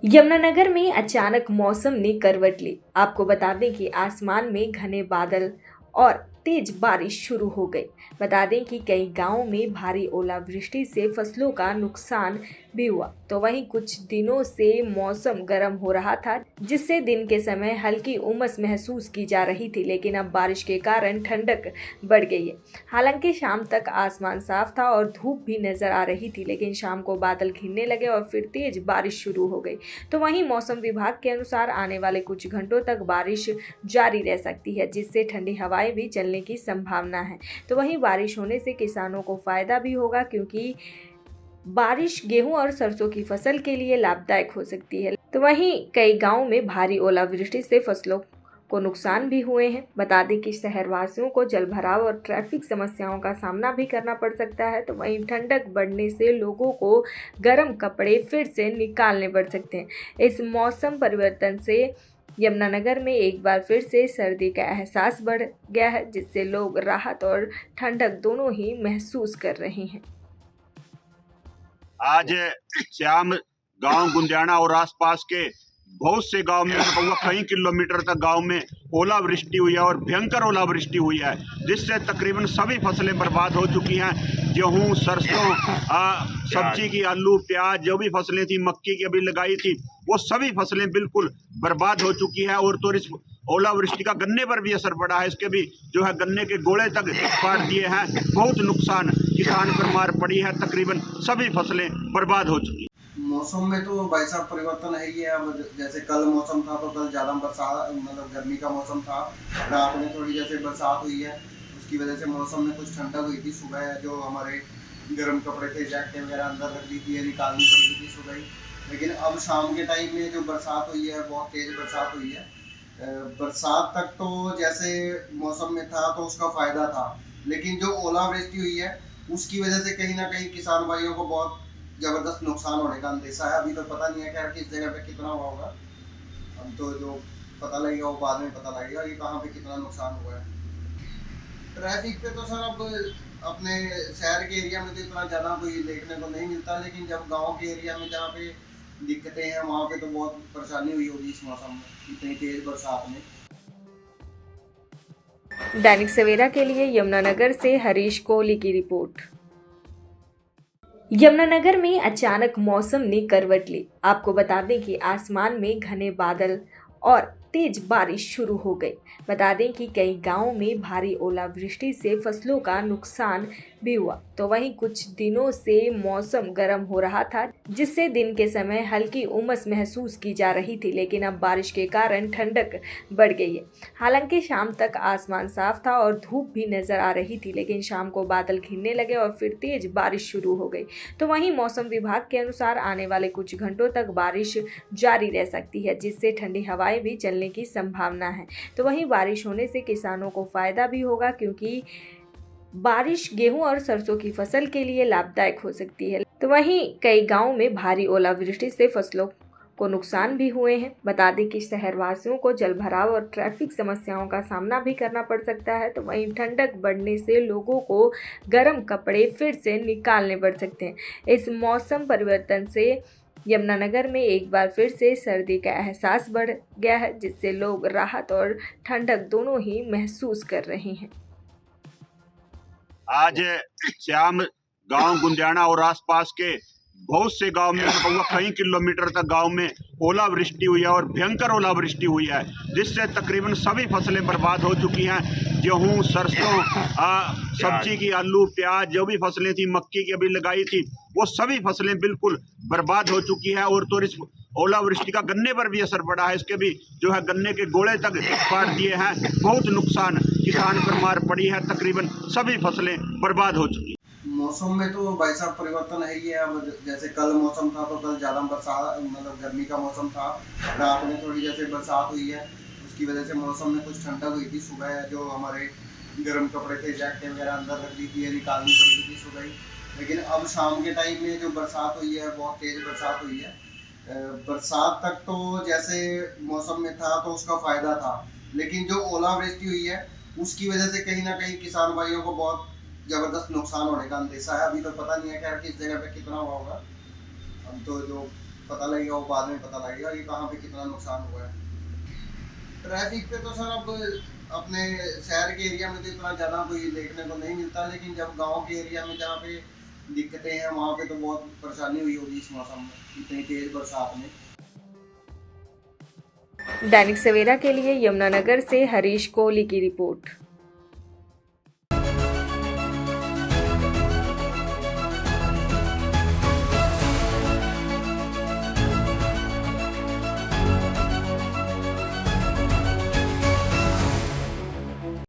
यमुनानगर में अचानक मौसम ने करवट ली। आपको बता दें कि आसमान में घने बादल और तेज बारिश शुरू हो गई। बता दें कि कई गांवों में भारी ओलावृष्टि से फसलों का नुकसान भी हुआ। तो वहीं कुछ दिनों से मौसम गर्म हो रहा था, जिससे दिन के समय हल्की उमस महसूस की जा रही थी, लेकिन अब बारिश के कारण ठंडक बढ़ गई है। हालांकि शाम तक आसमान साफ था और धूप भी नजर आ रही थी, लेकिन शाम को बादल घिरने लगे और फिर तेज बारिश शुरू हो गई। तो वहीं मौसम विभाग के अनुसार आने वाले कुछ घंटों तक बारिश जारी रह सकती है, जिससे ठंडी हवाएं भी चलने की संभावना है। तो वहीं बारिश होने से किसानों को फायदा भी होगा, क्योंकि बारिश गेहूं और सरसों की फसल के लिए लाभदायक हो सकती है। तो वहीं कई गांवों में भारी ओलावृष्टि से फसलों को नुकसान भी हुए हैं। बता दें कि शहरवासियों को जलभराव और ट्रैफिक समस्याओं का सामना भी करना पड़ सकता है। तो वहीं ठंडक बढ़ने से लोगों को गर्म कपड़े फिर से निकालने पड़ सकते हैं। इस मौसम परिवर्तन से यमुनानगर में एक बार फिर से सर्दी का एहसास बढ़ गया है, जिससे लोग राहत और ठंडक दोनों ही महसूस कर रहे हैं। आज श्याम गांव गुंजाना और आसपास के बहुत से गांव में कई किलोमीटर तक गांव में ओलावृष्टि हुई है और भयंकर ओलावृष्टि हुई है, जिससे तकरीबन सभी फसलें बर्बाद हो चुकी हैं। गेहूं, सरसों, सब्जी की, आलू, प्याज, जो भी फसलें थी, मक्की की अभी लगाई थी, वो सभी फसलें बिल्कुल बर्बाद हो चुकी है। और तो इस ओलावृष्टि का गन्ने पर भी असर पड़ा है। इसके भी जो है गन्ने के गोले तक काट दिए हैं। बहुत नुकसान किसान पर मार पड़ी है। तकरीबन सभी फसलें बर्बाद हो चुकी। मौसम में तो भाई साहब परिवर्तन है ही है। अब जैसे कल मौसम था तो कल ज़्यादा बरसात, मतलब गर्मी का मौसम था। रात में थोड़ी जैसे बरसात हुई है, उसकी वजह से मौसम में कुछ ठंडक हुई थी। सुबह जो हमारे गर्म कपड़े थे, जैकेटें वगैरह अंदर रख दी थी, निकालनी पड़ी थी सुबह ही। लेकिन अब शाम के टाइम में जो बरसात हुई है, बहुत तेज़ बरसात हुई है। बरसात तक तो जैसे मौसम में था तो उसका फ़ायदा था, लेकिन जो ओलावृष्टि हुई है उसकी वजह से कहीं ना कहीं किसान भाइयों को बहुत जबरदस्त नुकसान होने का अंदेशा है। अभी तो पता नहीं है कि किस जगह पे कितना हुआ होगा। अब तो जो पता लगेगा वो बाद में पता लगेगा कि कहाँ पे कितना नुकसान हुआ है। ट्रैफिक पे तो सर अब अपने शहर के एरिया में तो इतना ज़्यादा कोई देखने को नहीं मिलता, लेकिन जब गांव के एरिया में जहाँ पे दिक्कतें हैं वहाँ पे तो बहुत परेशानी हुई होगी इस मौसम में, इतनी तेज बरसात में। दैनिक सवेरा के लिए यमुनानगर से हरीश कोहली की रिपोर्ट। यमुनानगर में अचानक मौसम ने करवट ली। आपको बता दें कि आसमान में घने बादल और तेज बारिश शुरू हो गई। बता दें कि कई गांवों में भारी ओलावृष्टि से फसलों का नुकसान भी हुआ। तो वहीं कुछ दिनों से मौसम गर्म हो रहा था, जिससे दिन के समय हल्की उमस महसूस की जा रही थी, लेकिन अब बारिश के कारण ठंडक बढ़ गई है। हालांकि शाम तक आसमान साफ था और धूप भी नजर आ रही थी, लेकिन शाम को बादल घिरने लगे और फिर तेज बारिश शुरू हो गई। तो वहीं मौसम विभाग के अनुसार आने वाले कुछ घंटों तक बारिश जारी रह सकती है, जिससे ठंडी हवाएं भी चलने की संभावना है। तो वहीं बारिश होने से किसानों को फायदा भी होगा, क्योंकि बारिश गेहूं और सरसों की फसल के लिए लाभदायक हो सकती है। तो वहीं कई गांवों में भारी ओलावृष्टि से फसलों को नुकसान भी हुए हैं। बता दें कि शहरवासियों को जलभराव और ट्रैफिक समस्याओं का सामना भी करना पड़ सकता है। तो वहीं ठंडक बढ़ने से लोगों को गर्म कपड़े फिर से निकालने पड़ सकते हैं। इस मौसम परिवर्तन से यमुनानगर में एक बार फिर से सर्दी का एहसास बढ़ गया है, जिससे लोग राहत और ठंडक दोनों ही महसूस कर रहे हैं। आज श्याम गांव गुंजाना और आसपास के बहुत से गांव में कई किलोमीटर तक गांव में ओलावृष्टि हुई है और भयंकर ओलावृष्टि हुई है, जिससे तकरीबन सभी फसलें बर्बाद हो चुकी हैं। गेहूं, सरसों, सब्जी की, आलू, प्याज, जो भी फसलें थी, मक्की की अभी लगाई थी, वो सभी फसलें बिल्कुल बर्बाद हो चुकी है। और तो इस ओलावृष्टि का गन्ने पर भी असर पड़ा है। इसके भी जो है गन्ने के गोले तक काट दिए हैं। बहुत नुकसान किसान पर मार पड़ी है। तकरीबन सभी फसलें बर्बाद हो चुकी। मौसम में तो भाई साहब परिवर्तन है ही है। अब जैसे कल मौसम था तो कल ज़्यादा बरसात, मतलब गर्मी का मौसम था। रात में थोड़ी जैसे बरसात हुई है, उसकी वजह से मौसम में कुछ ठंडक हुई थी। सुबह जो हमारे गर्म कपड़े थे, जैकेटें वगैरह अंदर रख दी थी, निकालनी पड़ी थी सुबह ही। लेकिन अब शाम के टाइम में जो बरसात हुई है, बहुत तेज़ बरसात हुई है। बरसात तक तो जैसे मौसम में था तो उसका फ़ायदा था, लेकिन जो ओलावृष्टि हुई है उसकी वजह से कहीं ना कहीं किसान भाइयों को बहुत जबरदस्त नुकसान होने का अंदेशा है। अभी तो पता नहीं है कि किस जगह पे कितना हुआ होगा। अब तो जो पता लगेगा, वो बाद में पता लगेगा कि कहाँ पे कितना नुकसान हुआ है। ट्रैफिक पे तो सर अब अपने शहर के एरिया में तो इतना ज़्यादा कोई देखने को नहीं मिलता, लेकिन जब गांव के एरिया में जहाँ पे दिक्कतें हैं वहाँ पे तो बहुत परेशानी हुई होगी इस मौसम में, इतनी तेज बरसात में। दैनिक सवेरा के लिए यमुनानगर से हरीश कोहली की रिपोर्ट।